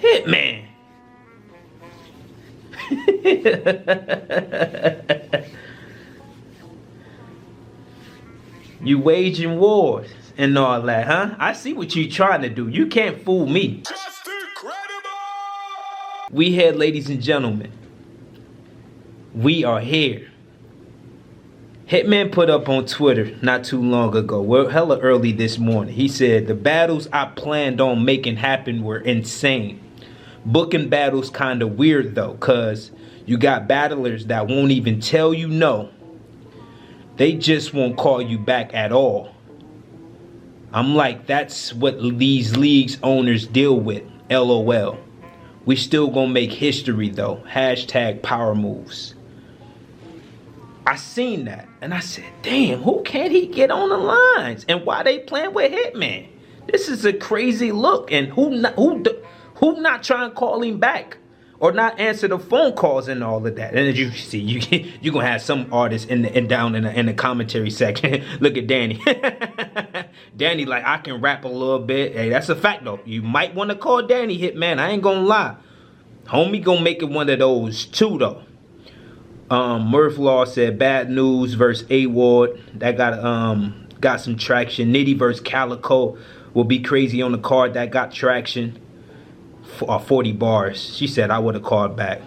Hitman. You waging wars and all that, huh? I see what you trying to do. You can't fool me. Just incredible! We here, ladies and gentlemen. We are here. Hitman put up on Twitter not too long ago, well, hella early this morning. He said, the battles I planned on making happen were insane. Booking battles kind of weird though, cause you got battlers that won't even tell you no. They just won't call you back at all. I'm like, that's what these leagues owners deal with, LOL. We still gonna make history though, hashtag power moves. I seen that and I said, damn, who can't he get on the lines? And why they playing with Hitman? This is a crazy look. And who not trying to call him back or not answer the phone calls and all of that? And as you see, you gonna have some artists down in the commentary section. Look at Danny. Danny like, I can rap a little bit. Hey, that's a fact though. You might want to call Danny Hitman. I ain't gonna lie. Homie gonna make it one of those too though. Murph Law said bad news versus A Ward. That got some traction. Nitty versus Calico will be crazy on the card. That got traction. 40 bars. She said I would have called back.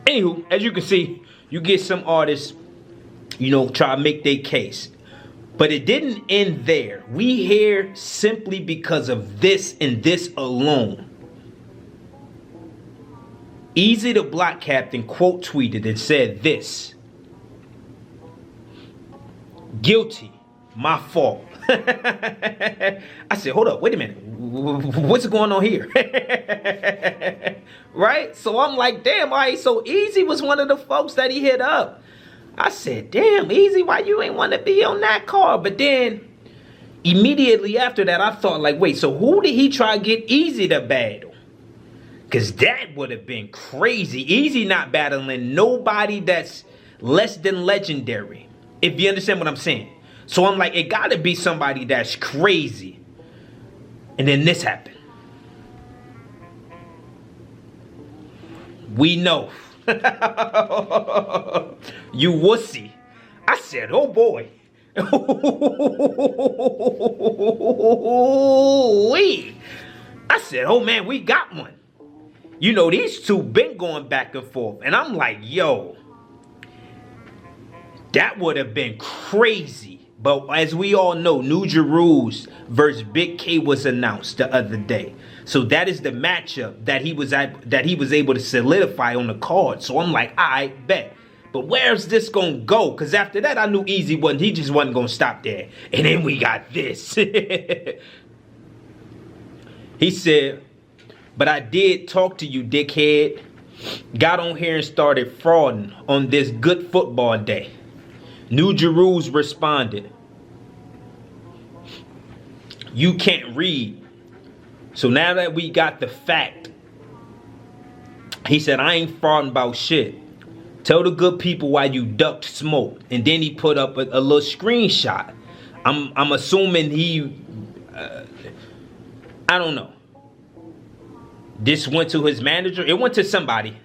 Anywho, as you can see, you get some artists, you know, try to make their case. But it didn't end there. We here simply because of this and this alone. Eazy the Block Captain quote tweeted and said this. Guilty, my fault. I said, hold up, wait a minute. What's going on here? Right? So I'm like, damn, all right, so Eazy was one of the folks that he hit up. I said, damn, Eazy, why you ain't want to be on that card? But then immediately after that, I thought like, wait, so who did he try to get Eazy to battle? Because that would have been crazy. Eazy not battling nobody that's less than legendary. If you understand what I'm saying. So I'm like, it got to be somebody that's crazy. And then this happened. We know. You wussy. I said, oh boy. I said, oh man, we got one. You know, these two been going back and forth. And I'm like, yo, that would have been crazy. But as we all know, New JEROOZALEM versus Big K was announced the other day. So that is the matchup that he was able to solidify on the card. So I'm like, I bet. But where's this gonna go? Because after that, I knew Eazy wasn't. He just wasn't gonna stop there. And then we got this. He said, but I did talk to you, dickhead. Got on here and started frauding on this good football day. New JEROOZALEM responded, you can't read. So now that we got the fact, he said, I ain't frauding about shit. Tell the good people why you ducked smoke. And then he put up a little screenshot. I'm assuming he, I don't know. This went to his manager. It went to somebody.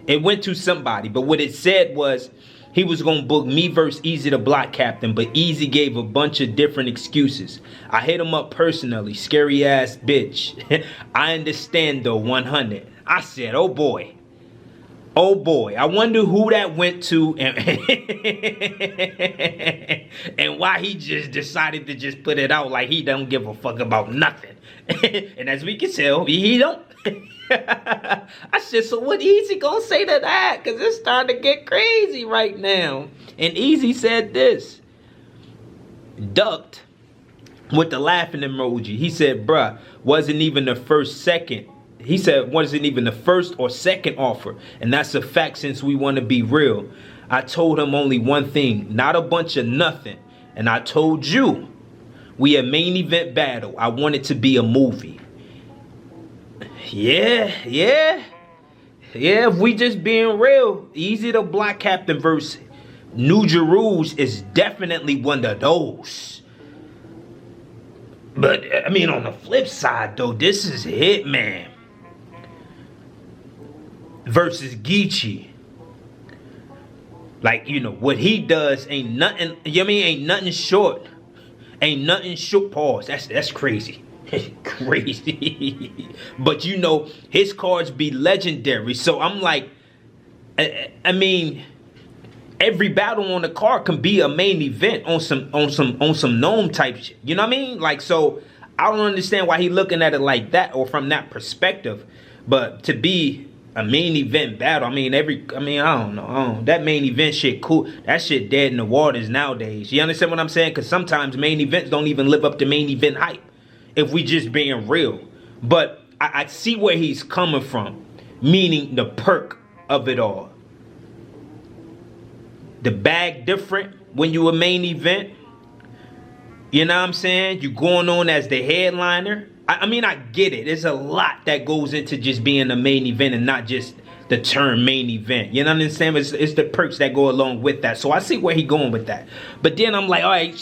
It went to somebody. But what it said was, he was going to book me versus Eazy the Block Captain, but Eazy gave a bunch of different excuses. I hit him up personally, scary ass bitch. I understand though, 100. I said, oh boy. Oh boy. I wonder who that went to and why he just decided to just put it out like he don't give a fuck about nothing. And as we can tell, he don't. I said, so what Eazy gonna say to that? Because it's starting to get crazy right now. And Eazy said this. Ducked with the laughing emoji. He said, bruh, wasn't even the first or second offer. And that's a fact since we want to be real. I told him only one thing, not a bunch of nothing. And I told you, we a main event battle. I want it to be a movie. Yeah, if we just being real, Eazy the Block Captain versus New Jeroozalem is definitely one of those. But I mean, on the flip side though, this is Hitman versus Geechee. Like, you know, what he does ain't nothing, you know what I mean, ain't nothing short. Ain't nothing short. Pause. That's crazy. Crazy. But you know, his cards be legendary. So I'm like, I mean, every battle on the card can be a main event on some gnome type shit. You know what I mean? Like, so I don't understand why he looking at it like that or from that perspective. But to be a main event battle, I mean, I don't know. That main event shit cool. That shit dead in the waters nowadays. You understand what I'm saying? Because sometimes main events don't even live up to main event hype, if we just being real. But I see where he's coming from, meaning the perk of it all. The bag different when you a main event. You know what I'm saying? You going on as the headliner. I mean, I get it. There's a lot that goes into just being a main event and not just the term main event. You know what I'm saying? It's the perks that go along with that. So I see where he going with that. But then I'm like, all right,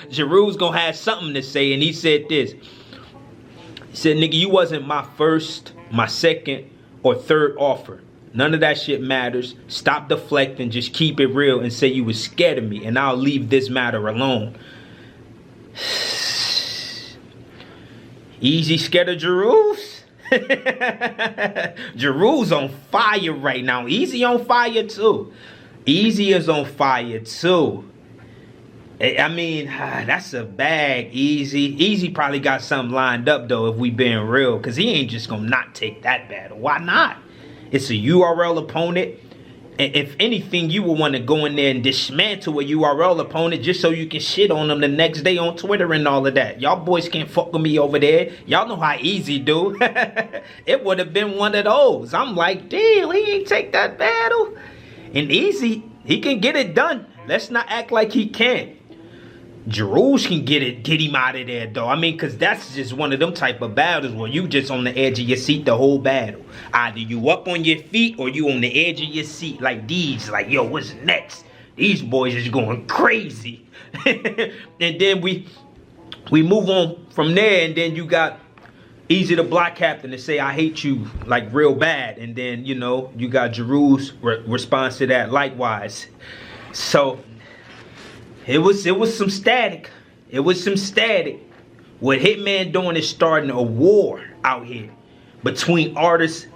Jerooz's gonna have something to say. And he said this. He said, nigga, you wasn't my first, my second, or third offer. None of that shit matters. Stop deflecting. Just keep it real and say you was scared of me. And I'll leave this matter alone. Eazy scared of Jeroozalem? Jeroozalem on fire right now. Eazy on fire too. Eazy is on fire too. I mean, that's a bag, Eazy. Eazy probably got something lined up though, if we being real. Because he ain't just gonna not take that battle. Why not? It's a URL opponent. And if anything, you would want to go in there and dismantle a URL opponent just so you can shit on them the next day on Twitter and all of that. Y'all boys can't fuck with me over there. Y'all know how Eazy do. It would have been one of those. I'm like, damn, he ain't take that battle. And Eazy, he can get it done. Let's not act like he can't. Jeroozalem can get him out of there though. I mean, cause that's just one of them type of battles where you just on the edge of your seat the whole battle. Either you up on your feet or you on the edge of your seat like these. Like, yo, what's next? These boys is going crazy. And then we move on from there, and then you got Eazy the Block Captain to say I hate you like real bad, and then you know you got Jerooz's response to that likewise. So it was some static. It was some static. What Hitman doing is starting a war out here between artists,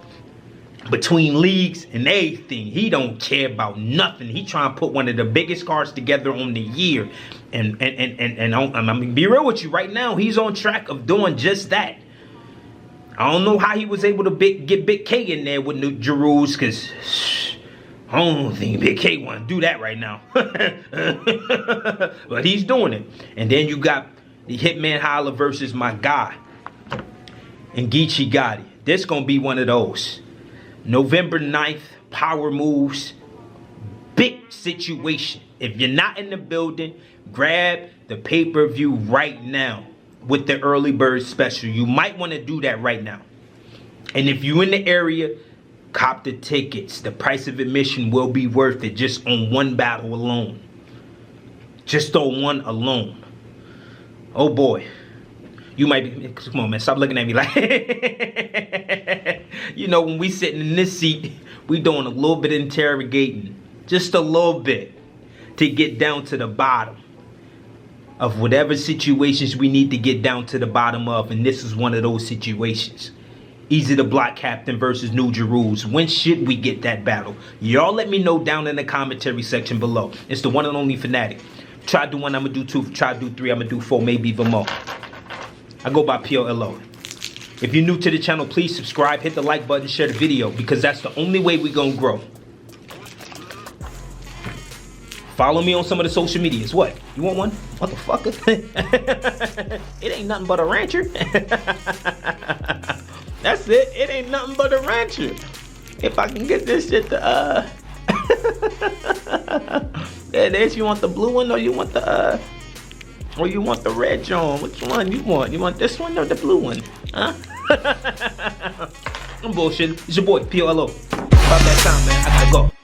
between leagues and everything. He don't care about nothing. He trying to put one of the biggest cards together on the year. And I'm gonna be real with you right now. He's on track of doing just that. I don't know how he was able to get Big K in there with Jeroozalem, because I don't think Big K want to do that right now. But he's doing it. And then you got the Hitman Holla versus my guy and Geechee Gotti. This going to be one of those. November 9th, Power Moves. Big situation. If you're not in the building, grab the pay-per-view right now with the early bird special. You might want to do that right now. And if you're in the area, cop the tickets. The price of admission will be worth it just on one battle alone. Just on one alone. Oh boy. You might be, come on man, stop looking at me like, you know, when we sitting in this seat, we doing a little bit of interrogating. Just a little bit. To get down to the bottom of whatever situations we need to get down to the bottom of. And this is one of those situations. Eazy the Block Captain versus New Jeroozalem. When should we get that battle? Y'all let me know down in the commentary section below. It's the one and only Fanatic. Try to do one, I'm going to do two. Try to do three, I'm going to do four, maybe even more. I go by PLO. If you're new to the channel, please subscribe, hit the like button, share the video, because that's the only way we're going to grow. Follow me on some of the social medias. What? You want one? Motherfucker. It ain't nothing but a rancher. That's it. It ain't nothing but a rancher. If I can get this shit to If you want the blue one or you want the red John? Which one you want? You want this one or the blue one? Huh? I'm bullshitting. It's your boy, PLO. About that time, man. I gotta go.